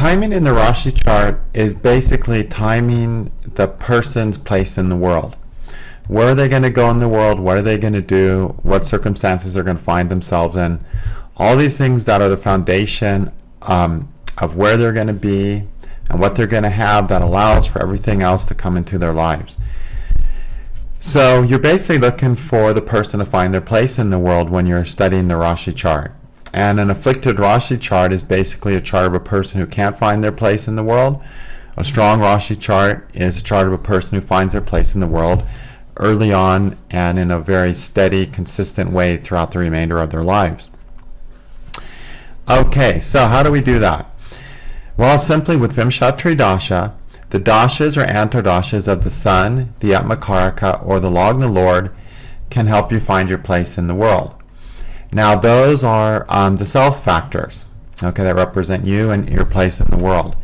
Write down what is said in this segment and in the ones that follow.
Timing in the Rasi chart is basically timing the person's place in the world. Where are they going to go in the world? What are they going to do? What circumstances they're going to find themselves in? All these things that are the foundation of where they're going to be and what they're going to have that allows for everything else to come into their lives. So you're basically looking for the person to find their place in the world when you're studying the Rasi chart. And an afflicted Rasi chart is basically a chart of a person who can't find their place in the world. A strong Rasi chart is a chart of a person who finds their place in the world early on and in a very steady, consistent way throughout the remainder of their lives. Okay, so how do we do that? Well, simply with Vimshatri Dasha, the dashas or antardashas of the Sun, the Atmakaraka, or the Lagna Lord can help you find your place in the world. Now, those are the self factors, okay, that represent you and your place in the world.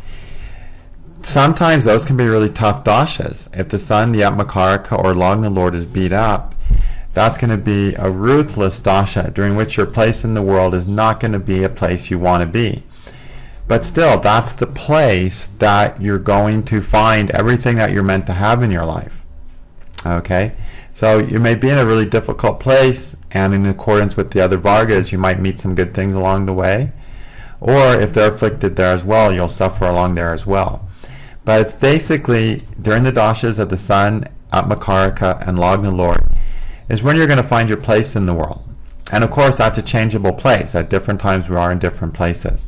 Sometimes those can be really tough dashas. If the Sun, the Atmakaraka, or Lagna Lord is beat up, that's going to be a ruthless dasha during which your place in the world is not going to be a place you want to be. But still, that's the place that you're going to find everything that you're meant to have in your life. Okay? So you may be in a really difficult place, and in accordance with the other Vargas, you might meet some good things along the way. Or if they're afflicted there as well, you'll suffer along there as well. But it's basically, during the dashas of the Sun, Atmakaraka, and Lagna Lord, is when you're going to find your place in the world. And of course, that's a changeable place. At different times, we are in different places.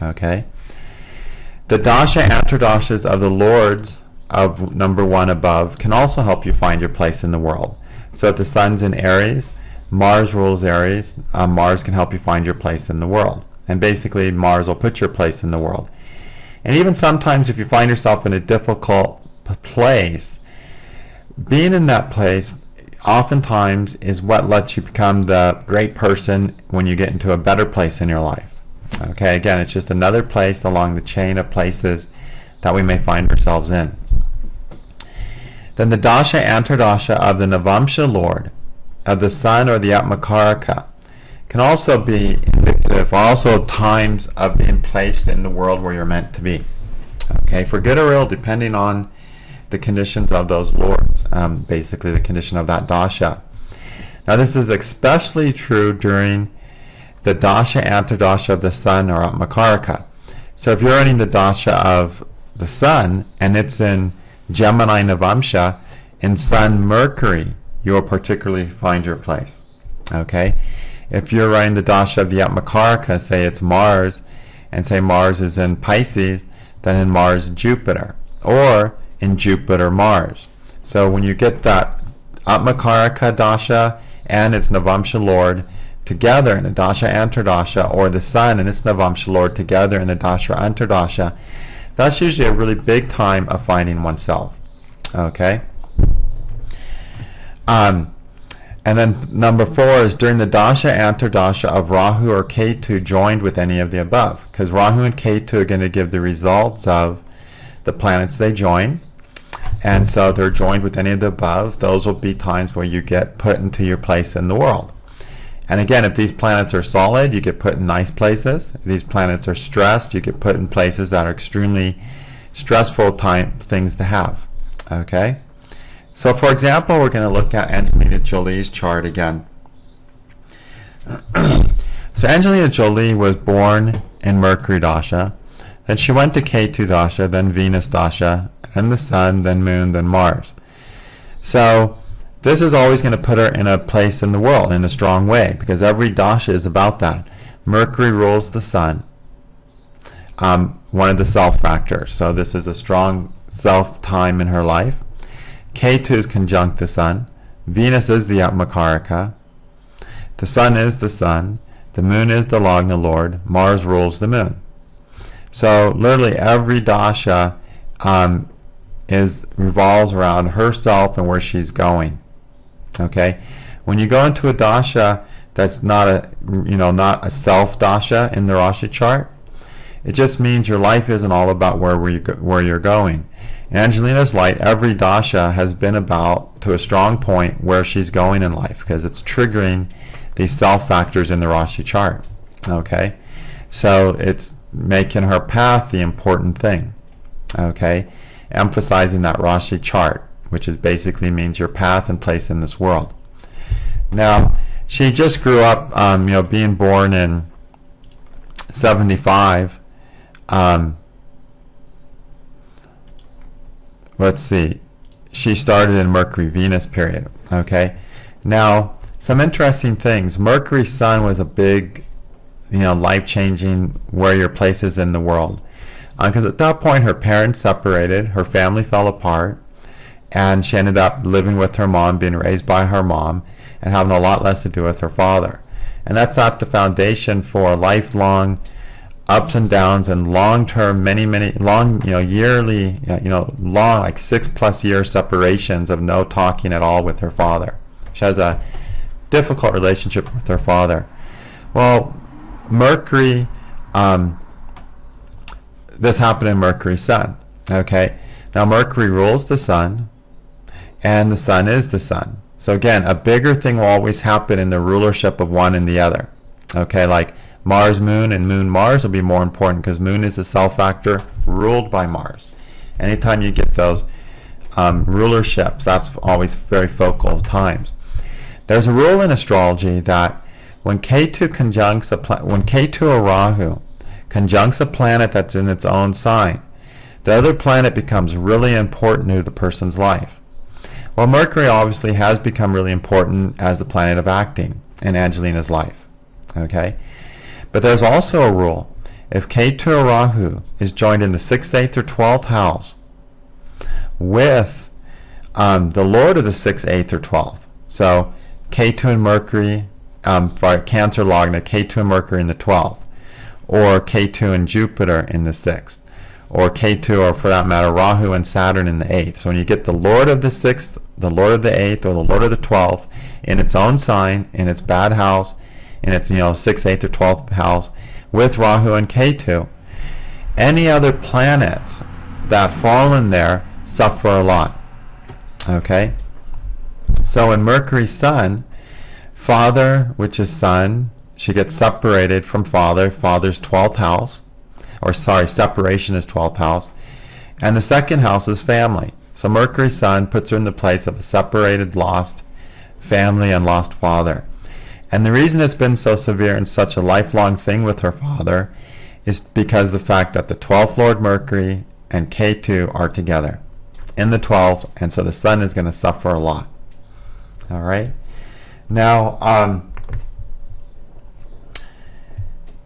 Okay? The dasha antardashas of the lords of number 1 above can also help you find your place in the world. So if the Sun's in Aries, Mars rules Aries, Mars can help you find your place in the world. And basically, Mars will put your place in the world. And even sometimes if you find yourself in a difficult place, being in that place oftentimes is what lets you become the great person when you get into a better place in your life. Okay, again, it's just another place along the chain of places that we may find ourselves in. Then the dasha antardasha of the Navamsha Lord, of the Sun or the Atmakaraka, can also be indicative, or also times of being placed in the world where you're meant to be. Okay, for good or ill, depending on the conditions of those lords, basically the condition of that dasha. Now this is especially true during the dasha antardasha of the Sun or Atmakaraka. So if you're running the dasha of the Sun and it's in Gemini Navamsha, in Sun Mercury, you'll particularly find your place. Okay? If you're running the dasha of the Atmakaraka, say it's Mars, and say Mars is in Pisces, then in Mars Jupiter, or in Jupiter Mars. So when you get that Atmakaraka dasha and its Navamsha Lord together in the dasha antardasha, or the Sun and its Navamsha Lord together in the dasha antardasha, that's usually a really big time of finding oneself. Okay? And then number 4 is during the dasha antardasha of Rahu or Ketu joined with any of the above, because Rahu and Ketu are going to give the results of the planets they join, and so they're joined with any of the above. Those will be times where you get put into your place in the world. And again, if these planets are solid, you get put in nice places. If these planets are stressed, you get put in places that are extremely stressful things to have. Okay? So for example, we're going to look at Angelina Jolie's chart again. So Angelina Jolie was born in Mercury Dasha, then she went to Ketu Dasha, then Venus Dasha, and the Sun, then Moon, then Mars. So this is always going to put her in a place in the world in a strong way, because every dasha is about that. Mercury rules the Sun, one of the self factors. So this is a strong self time in her life. Ketu is conjunct the Sun. Venus is the Atmakaraka. The Sun is the Sun. The Moon is the Lagna Lord. Mars rules the Moon. So literally every dasha revolves around herself and where she's going. Okay, when you go into a dasha that's not a self dasha in the Rasi chart, it just means your life isn't all about where you're going. In Angelina's light, every dasha has been about to a strong point where she's going in life, because it's triggering these self factors in the Rasi chart. Okay, so it's making her path the important thing. Okay, emphasizing that Rasi chart, which is basically means your path and place in this world. Now, she just grew up, being born in 75. Let's see. She started in Mercury-Venus period. Okay. Now, some interesting things. Mercury's sun was a big, life-changing where your place is in the world. Because at that point, her parents separated, her family fell apart, and she ended up living with her mom, being raised by her mom, and having a lot less to do with her father. And that's at the foundation for lifelong ups and downs and long-term, many, yearly, long, like 6+ year separations of no talking at all with her father. She has a difficult relationship with her father. Well, Mercury, this happened in Mercury's sun. Okay, now Mercury rules the sun, and the sun is the sun. So again, a bigger thing will always happen in the rulership of one and the other. Okay, like Mars, Moon, and Moon, Mars will be more important because Moon is the self factor ruled by Mars. Anytime you get those rulerships, that's always very focal times. There's a rule in astrology that when Ketu when Ketu or Rahu conjuncts a planet that's in its own sign, the other planet becomes really important to the person's life. Well, Mercury obviously has become really important as the planet of acting in Angelina's life. Okay? But there's also a rule. If Ketu or Rahu is joined in the 6th, 8th, or 12th house with the Lord of the 6th, 8th, or 12th, so Ketu and Mercury, for Cancer Lagna, Ketu and Mercury in the 12th, or Ketu and Jupiter in the 6th, or Ketu, or for that matter, Rahu and Saturn in the 8th. So when you get the Lord of the 6th, the Lord of the 8th, or the Lord of the 12th in its own sign, in its bad house, in its 6th, 8th, or 12th house, with Rahu and Ketu, any other planets that fall in there suffer a lot. Okay? So in Mercury's sun, Father, which is Sun, she gets separated from Father. Father's 12th house, separation is 12th house, and the second house is family. So Mercury's sun puts her in the place of a separated, lost family and lost father. And the reason it's been so severe and such a lifelong thing with her father is because of the fact that the 12th Lord Mercury and Ketu are together in the 12th, and so the sun is going to suffer a lot. All right. Now,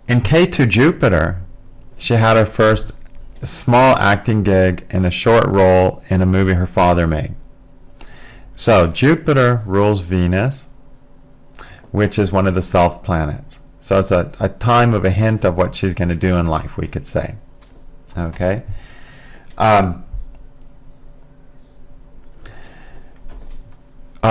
in Ketu Jupiter, she had her first small acting gig in a short role in a movie her father made. So Jupiter rules Venus, which is one of the self planets. So it's a time of a hint of what she's going to do in life, we could say. Okay. All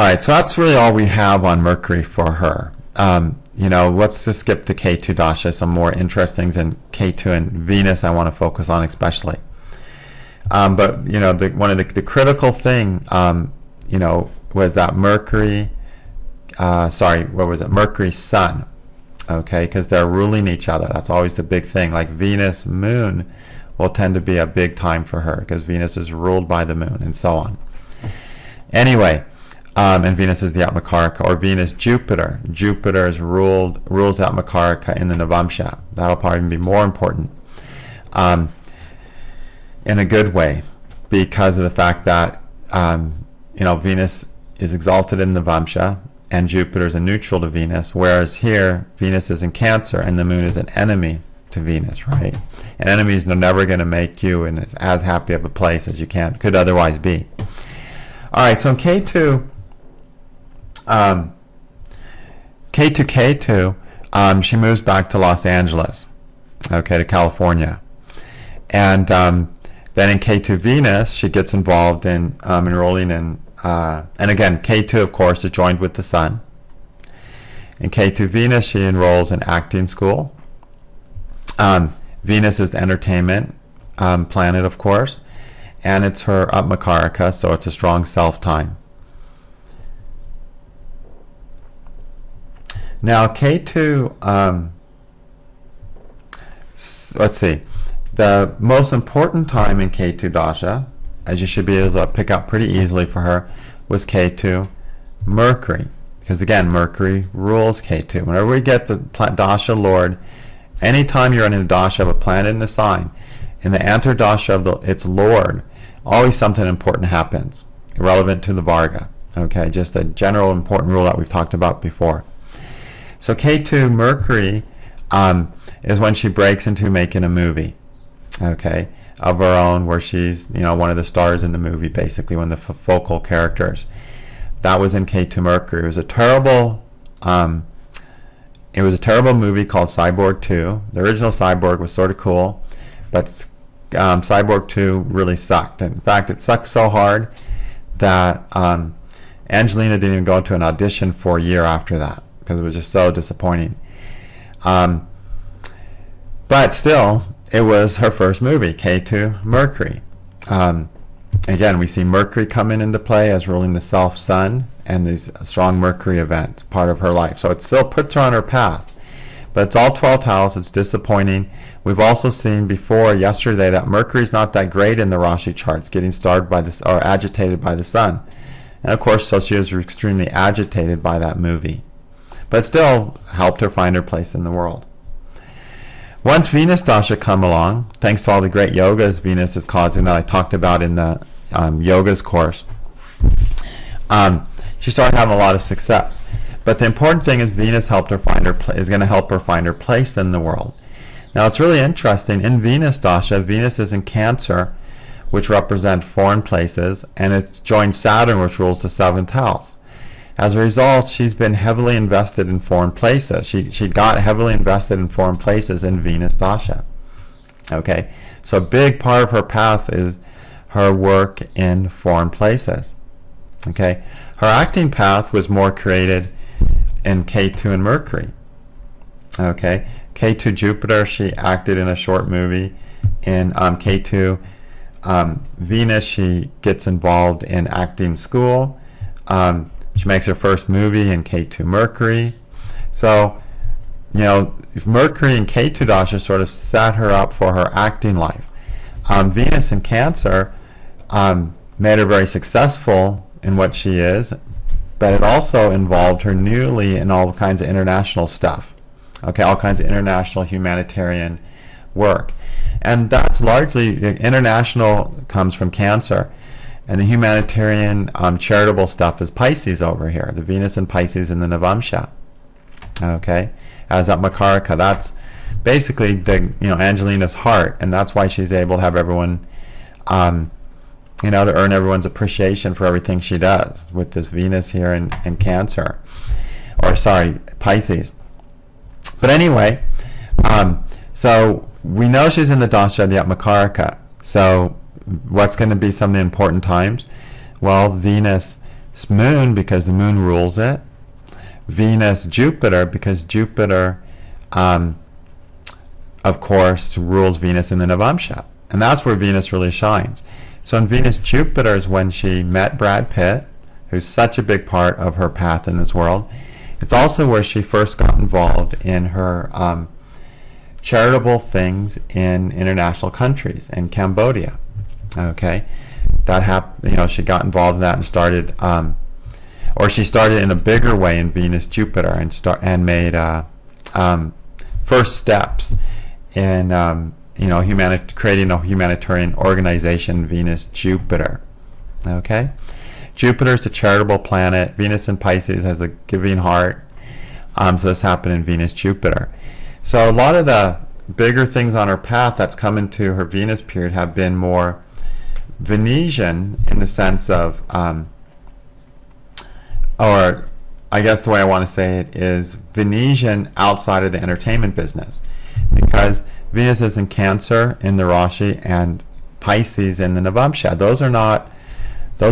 right, so that's really all we have on Mercury for her. Let's just skip to Ketu Dasha, some more interesting things in Ketu and Venus I want to focus on especially. But, one of the critical thing, was that Mercury, Mercury's sun, okay, because they're ruling each other. That's always the big thing. Like Venus, Moon will tend to be a big time for her because Venus is ruled by the Moon and so on. Anyway, and Venus is the Atmakaraka, or Venus Jupiter. Jupiter rules Atmakaraka in the Navamsha. That'll probably be more important in a good way because of the fact that Venus is exalted in the Navamsha and Jupiter is a neutral to Venus, whereas here Venus is in Cancer and the Moon is an enemy to Venus, right? And enemies are never going to make you in as happy of a place as you could otherwise be. All right, so in Ketu, she moves back to Los Angeles, okay, to California. And then in Ketu Venus, she gets involved in enrolling in, and again, Ketu, of course, is joined with the sun. In Ketu Venus, she enrolls in acting school. Venus is the entertainment planet, of course, and it's her Atmakaraka, so it's a strong self time. Now, Ketu Let's see. The most important time in K2 dasha, as you should be able to pick up pretty easily for her, was K2 Mercury. Because again, Mercury rules K2. Whenever we get the dasha lord, anytime you're in a dasha of a planet in a sign, in the antardasha of its lord, always something important happens, relevant to the Varga. Okay, just a general important rule that we've talked about before. So K2 Mercury is when she breaks into making a movie, okay, of her own, where she's, you know, one of the stars in the movie, basically, one of the focal characters. That was in K2 Mercury. It was a terrible movie called Cyborg 2. The original Cyborg was sort of cool, but Cyborg 2 really sucked. In fact, it sucked so hard that Angelina didn't even go to an audition for a year after that, because it was just so disappointing. But still, it was her first movie, K2 Mercury. Again, we see Mercury coming into play as ruling the self-sun and these strong Mercury events, part of her life. So it still puts her on her path. But it's all 12th house. It's disappointing. We've also seen before, yesterday, that Mercury's not that great in the Rasi charts, getting starred by this, or agitated by the sun. And of course, so she was extremely agitated by that movie. But it still helped her find her place in the world. Once Venus dasha come along, thanks to all the great yogas Venus is causing that I talked about in the yogas course, she started having a lot of success. But the important thing is Venus helped her find her is going to help her find her place in the world. Now it's really interesting. In Venus dasha, Venus is in Cancer, which represent foreign places, and it's joined Saturn, which rules the 7th house. As a result, she's been heavily invested in foreign places. She got heavily invested in foreign places in Venus dasha. Okay, so a big part of her path is her work in foreign places. Okay, her acting path was more created in K2 and Mercury. Okay, K2 Jupiter, she acted in a short movie. In K2 Venus, she gets involved in acting school. She makes her first movie in K2 Mercury. So, you know, Mercury and K2 dasha sort of set her up for her acting life. Venus in Cancer made her very successful in what she is, but it also involved her newly in all kinds of international stuff. Okay, all kinds of international humanitarian work. And that's largely, international comes from Cancer. And the humanitarian charitable stuff is Pisces over here, the Venus and Pisces in the Navamsha. Okay, as that Makaraka, that's basically the, you know, Angelina's heart, and that's why she's able to have everyone, you know, to earn everyone's appreciation for everything she does with this Venus here in Cancer, or sorry, Pisces. But anyway, so we know she's in the dasha of the Makaraka. So what's going to be some of the important times? Well, Venus moon, because the moon rules it. Venus Jupiter, because Jupiter, of course, rules Venus in the Navamsha. And that's where Venus really shines. So in Venus Jupiter is when she met Brad Pitt, who's such a big part of her path in this world. It's also where she first got involved in her charitable things in international countries, in Cambodia. Okay, that happened. You know, she got involved in that and started, or she started in a bigger way in Venus Jupiter and made first steps in you know, creating a humanitarian organization, Venus Jupiter. Okay, Jupiter is the charitable planet. Venus in Pisces has a giving heart. So this happened in Venus Jupiter. So a lot of the bigger things on her path that's come into her Venus period have been more Venetian, in the sense of, or I guess the way I want to say it is Venetian outside of the entertainment business, because Venus is in Cancer in the Rasi and Pisces in the Navamsha. Those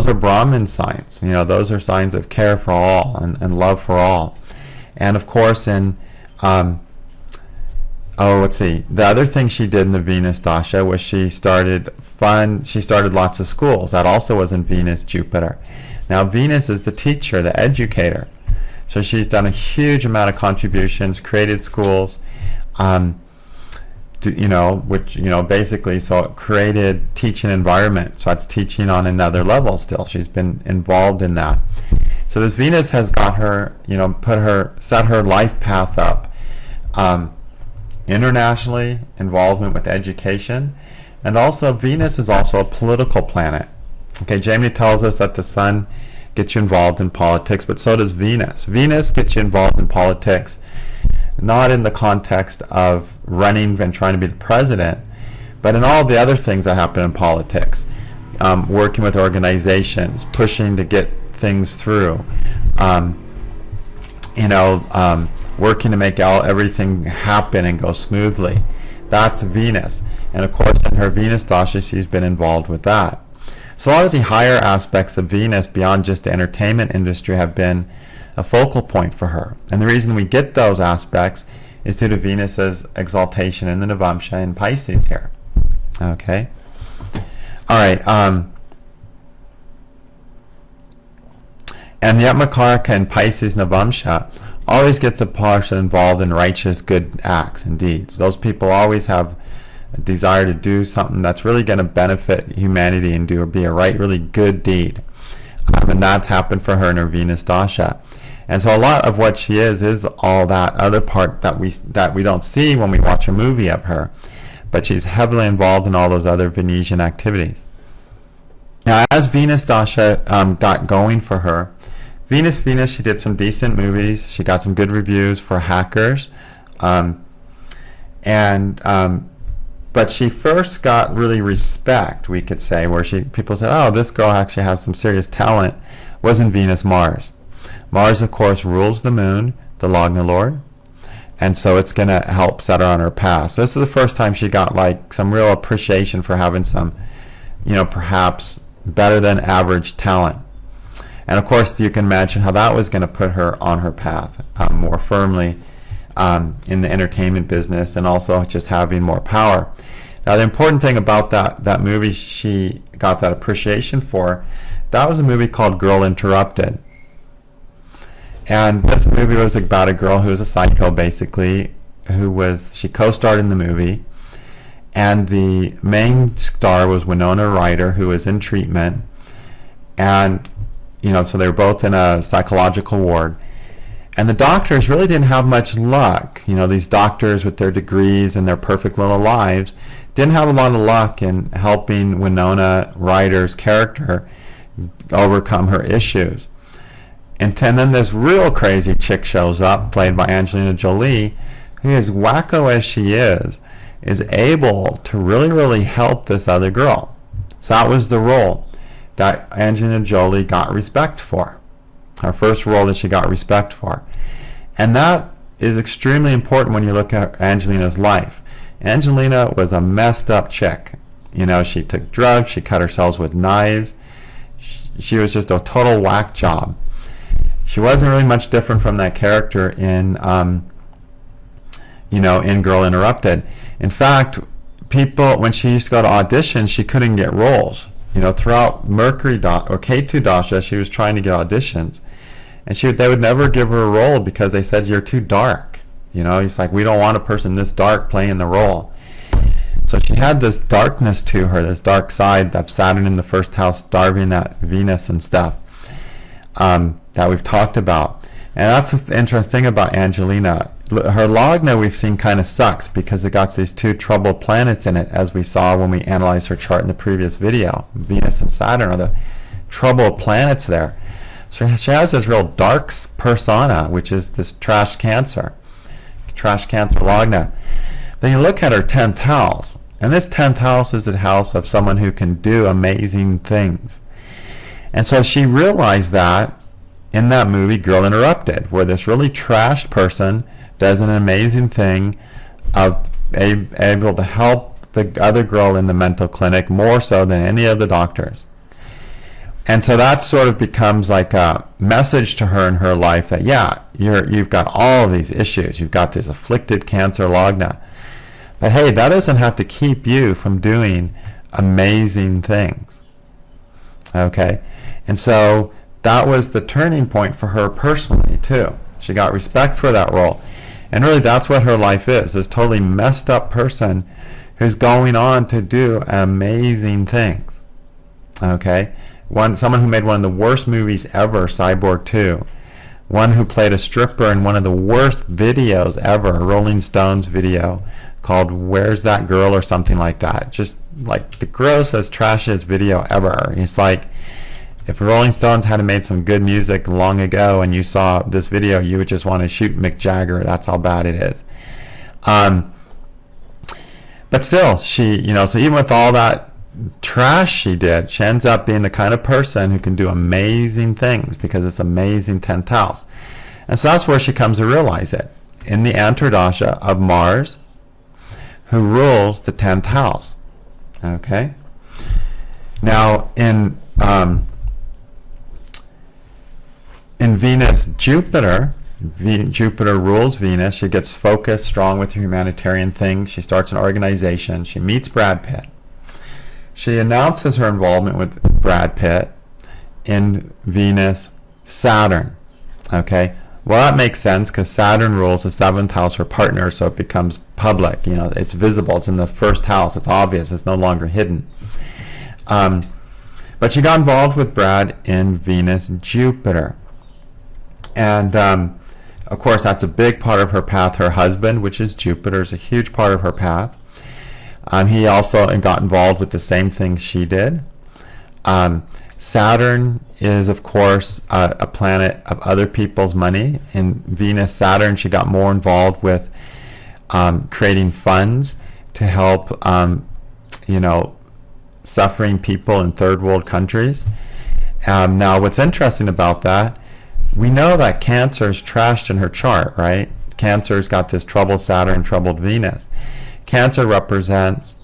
are Brahmin signs. You know, those are signs of care for all and love for all. And of course in let's see. The other thing she did in the Venus dasha was she started lots of schools. That also was in Venus Jupiter. Now Venus is the teacher, the educator. So she's done a huge amount of contributions, created schools, which, basically, so it created teaching environment. So it's teaching on another level still. She's been involved in that. So this Venus has got her, set her life path up internationally, involvement with education, and also Venus is also a political planet. Okay, Jamie tells us that the sun gets you involved in politics, but so does Venus. Venus gets you involved in politics, not in the context of running and trying to be the president, but in all the other things that happen in politics. Working with organizations, pushing to get things through, working to make everything happen and go smoothly. That's Venus. And of course, in her Venus Dasha, she's been involved with that. So a lot of the higher aspects of Venus beyond just the entertainment industry have been a focal point for her. And the reason we get those aspects is due to Venus's exaltation in the Navamsha in Pisces here. Okay? All right. And the Atmakaraka in Pisces Navamsha always gets a person involved in righteous good acts and deeds. Those people always have a desire to do something that's really going to benefit humanity and be a really good deed. And that's happened for her in her Venus Dasha. And so a lot of what she is all that other part that we don't see when we watch a movie of her. But she's heavily involved in all those other Venusian activities. Now, as Venus Dasha got going for her, Venus, she did some decent movies. She got some good reviews for Hackers. But she first got really respect, we could say, where people said, oh, this girl actually has some serious talent, was in Venus Mars. Mars, of course, rules the moon, the Lagna Lord, and so it's going to help set her on her path. So this is the first time she got some real appreciation for having some, perhaps better than average talent. And of course, you can imagine how that was going to put her on her path more firmly in the entertainment business, and also just having more power. Now, the important thing about that movie she got that appreciation for, that was a movie called Girl Interrupted. And this movie was about a girl who was a psycho, basically, she co-starred in the movie. And the main star was Winona Ryder, who was in treatment. And so they were both in a psychological ward. And the doctors really didn't have much luck. These doctors with their degrees and their perfect little lives didn't have a lot of luck in helping Winona Ryder's character overcome her issues. And then this real crazy chick shows up, played by Angelina Jolie, who, as wacko as she is able to really, really help this other girl. So that was the role that Angelina Jolie got respect for. Her first role that she got respect for. And that is extremely important when you look at Angelina's life. Angelina was a messed up chick. She took drugs, she cut herself with knives. She was just a total whack job. She wasn't really much different from that character in Girl Interrupted. In fact, people, when she used to go to auditions, she couldn't get roles. Throughout Mercury or K2 Dasha, she was trying to get auditions, and they would never give her a role because they said, you're too dark. It's like, we don't want a person this dark playing the role. So she had this darkness to her, this dark side of Saturn in the first house, starving that Venus and stuff that we've talked about. And that's the interesting thing about Angelina. Her Lagna we've seen kind of sucks because it got these two troubled planets in it, as we saw when we analyzed her chart in the previous video. Venus and Saturn are the troubled planets there. So she has this real dark persona, which is this trash cancer Lagna. Then you look at her 10th house, and this 10th house is the house of someone who can do amazing things. And so she realized that in that movie Girl Interrupted, where this really trashed person does an amazing thing of able to help the other girl in the mental clinic more so than any of the doctors. And so that sort of becomes like a message to her in her life that, you've got all of these issues. You've got this afflicted cancer Lagna. But hey, that doesn't have to keep you from doing amazing things. Okay? And so that was the turning point for her personally, too. She got respect for that role. And really that's what her life is, this totally messed up person who's going on to do amazing things. Okay? Someone who made one of the worst movies ever, Cyborg 2. One who played a stripper in one of the worst videos ever, a Rolling Stones video called Where's That Girl or something like that. Just like the grossest, trashiest video ever. It's like if Rolling Stones had made some good music long ago and you saw this video, you would just want to shoot Mick Jagger. That's how bad it is. But still, she, so even with all that trash she did, she ends up being the kind of person who can do amazing things because it's amazing 10th house. And so that's where she comes to realize it. In the Antardasha of Mars, who rules the 10th house. Okay? Now, in Venus Jupiter, Jupiter rules Venus. She gets focused, strong with humanitarian things. She starts an organization. She meets Brad Pitt. She announces her involvement with Brad Pitt in Venus Saturn. Okay? Well, that makes sense because Saturn rules the 7th house, her partner, so it becomes public. It's visible. It's in the 1st house. It's obvious. It's no longer hidden. But she got involved with Brad in Venus Jupiter. And, of course, that's a big part of her path. Her husband, which is Jupiter, is a huge part of her path. He also got involved with the same things she did. Saturn is, of course, a planet of other people's money. In Venus Saturn, she got more involved with creating funds to help, suffering people in third world countries. Now, what's interesting about that, we know that Cancer is trashed in her chart, right? Cancer's got this troubled Saturn, troubled Venus. Cancer represents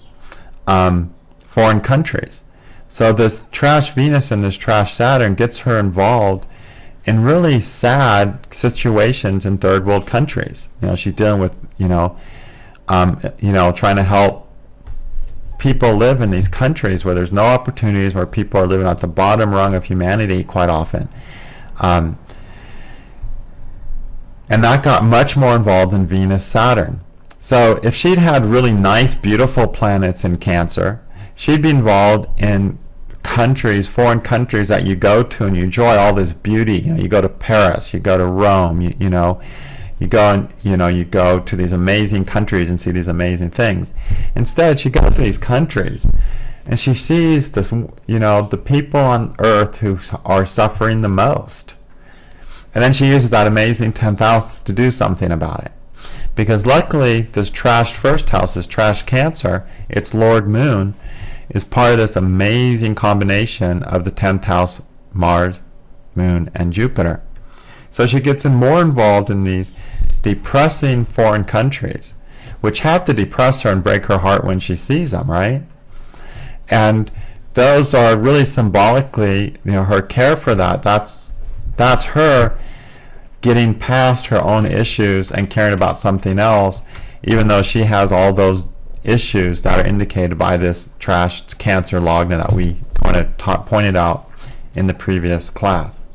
foreign countries. So this trash Venus and this trash Saturn gets her involved in really sad situations in third world countries. She's dealing with, trying to help people live in these countries where there's no opportunities, where people are living at the bottom rung of humanity quite often. And that got much more involved in Venus Saturn. So if she'd had really nice, beautiful planets in Cancer, she'd be involved in countries, foreign countries that you go to and you enjoy all this beauty. You go to Paris, you go to Rome, you go to these amazing countries and see these amazing things. Instead, she goes to these countries and she sees this, the people on Earth who are suffering the most. And then she uses that amazing 10th house to do something about it. Because luckily, this trashed 1st house, this trashed Cancer, its Lord Moon, is part of this amazing combination of the 10th house, Mars, Moon, and Jupiter. So she gets more involved in these depressing foreign countries, which have to depress her and break her heart when she sees them, right? And those are really symbolically, her care for that. That's her getting past her own issues and caring about something else, even though she has all those issues that are indicated by this trashed Cancer logna that we pointed out in the previous class.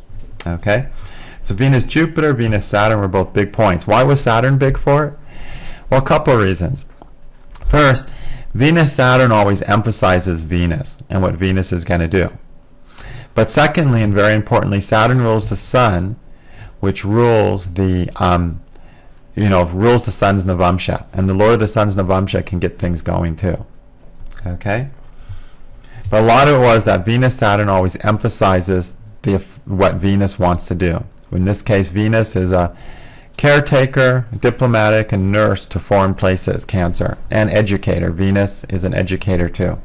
Okay? So Venus Jupiter, Venus Saturn were both big points. Why was Saturn big for it? Well, a couple of reasons. First, Venus Saturn always emphasizes Venus and what Venus is going to do. But secondly, and very importantly, Saturn rules the Sun, which rules the rules the Sun's Navamsha, and the Lord of the Sun's Navamsha can get things going too. Okay, but a lot of it was that Venus Saturn always emphasizes what Venus wants to do. In this case, Venus is a caretaker, diplomatic, and nurse to foreign places, Cancer, and educator. Venus is an educator too.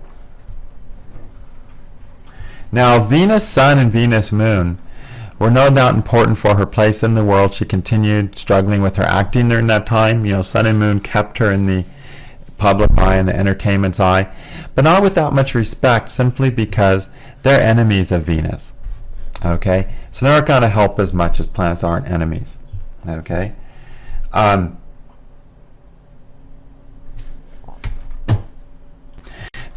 Now, Venus Sun and Venus Moon were no doubt important for her place in the world. She continued struggling with her acting during that time. Sun and Moon kept her in the public eye and the entertainment's eye, but not with that much respect, simply because they're enemies of Venus. Okay? So they're not going to help as much as planets aren't enemies. Okay?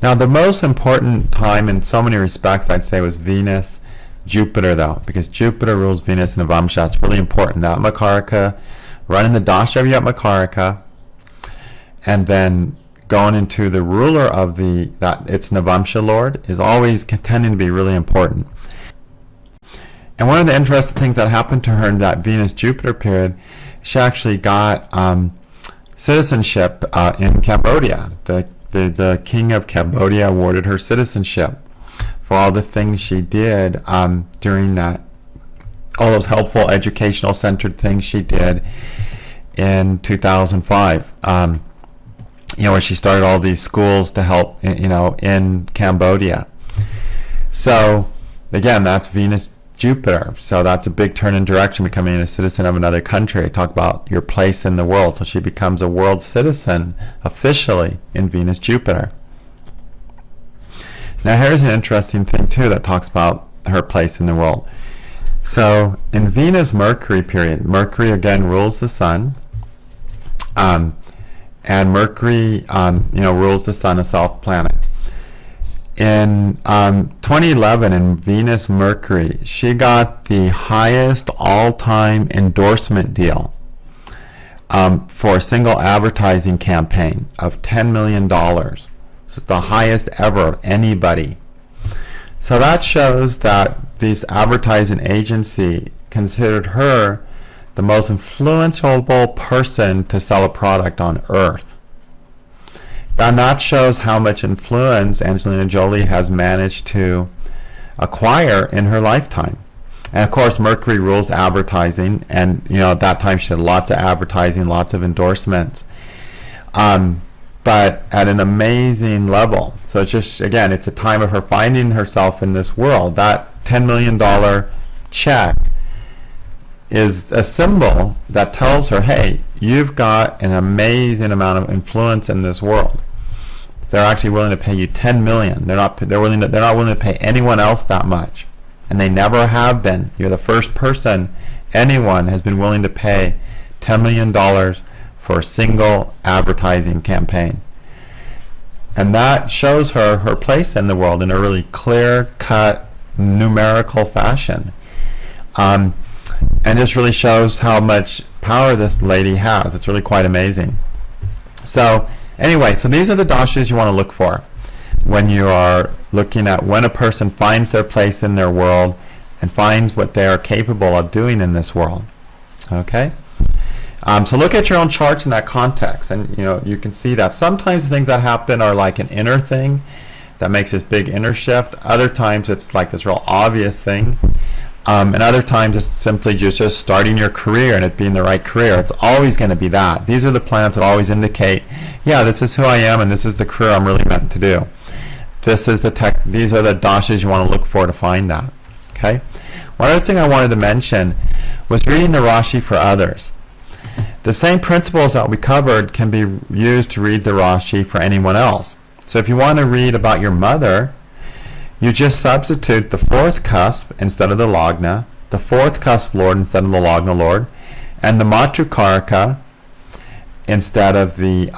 Now, the most important time in so many respects, I'd say, was Venus Jupiter, though, because Jupiter rules Venus and Navamsha. It's really important. That Makaraka running the dasha of Yatmakaraka, and then going into the ruler of its Navamsha Lord is always tending to be really important. And one of the interesting things that happened to her in that Venus-Jupiter period, she actually got citizenship in Cambodia. The king of Cambodia awarded her citizenship for all the things she did during that, all those helpful educational centered things she did in 2005. Where she started all these schools to help, in Cambodia. So again, that's Venus-Jupiter. So that's a big turn in direction, becoming a citizen of another country. Talk about your place in the world. So she becomes a world citizen officially in Venus-Jupiter. Now here's an interesting thing too that talks about her place in the world. So in Venus-Mercury period, Mercury again rules the sun. And Mercury, rules the sun, a self planet. In 2011, in Venus-Mercury, she got the highest all-time endorsement deal for a single advertising campaign of $10 million. It's the highest ever of anybody. So that shows that this advertising agency considered her the most influential person to sell a product on Earth. And that shows how much influence Angelina Jolie has managed to acquire in her lifetime. And of course, Mercury rules advertising, and at that time she had lots of advertising, lots of endorsements, but at an amazing level. So it's just, again, it's a time of her finding herself in this world. That $10 million check is a symbol that tells her, hey, you've got an amazing amount of influence in this world. They're actually willing to pay you $10 million. They're not willing to pay anyone else that much, and they never have been. You're the first person anyone has been willing to pay $10 million for a single advertising campaign. And that shows her her place in the world in a really clear-cut, numerical fashion. And this really shows how much power this lady has. It's really quite amazing. So anyway, so these are the dashas you want to look for when you are looking at when a person finds their place in their world and finds what they are capable of doing in this world. Okay? So look at your own charts in that context, and you can see that sometimes the things that happen are like an inner thing that makes this big inner shift. Other times it's like this real obvious thing. And other times it's simply just starting your career and it being the right career. It's always going to be that. These are the planets that always indicate, yeah, this is who I am and this is the career I'm really meant to do. These are the dashas you want to look for to find that. Okay? One other thing I wanted to mention was reading the Rasi for others. The same principles that we covered can be used to read the Rasi for anyone else. So if you want to read about your mother, you just substitute the fourth cusp instead of the Lagna, the fourth cusp Lord instead of the Lagna Lord, and the Matrukaraka instead of the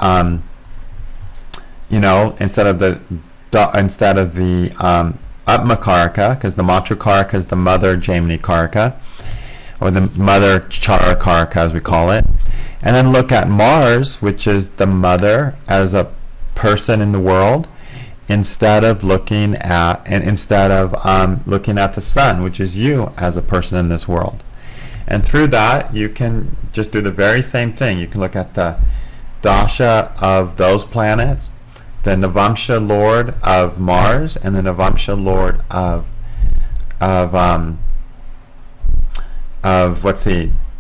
Atmakaraka, because the Matrukaraka is the mother Jaimini Karaka, or the mother Charakaraka as we call it. And then look at Mars, which is the mother as a person in the world, instead of looking at the sun, which is you as a person in this world. And through that, you can just do the very same thing. You can look at the dasha of those planets, the Navamsha Lord of Mars, and the Navamsha Lord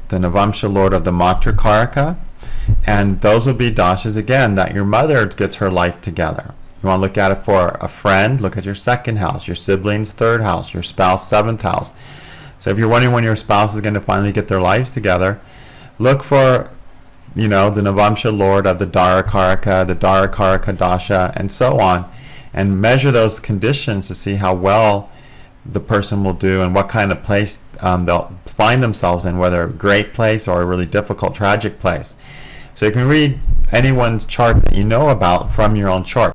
the Navamsha Lord of the Matrukaraka, and those will be dashas again that your mother gets her life together. You want to look at it for a friend, look at your second house, your siblings' third house, your spouse' seventh house. So if you're wondering when your spouse is going to finally get their lives together, look for, the Navamsha Lord of the Darakaraka dasha, and so on, and measure those conditions to see how well the person will do and what kind of place they'll find themselves in, whether a great place or a really difficult, tragic place. So you can read anyone's chart that you know about from your own chart.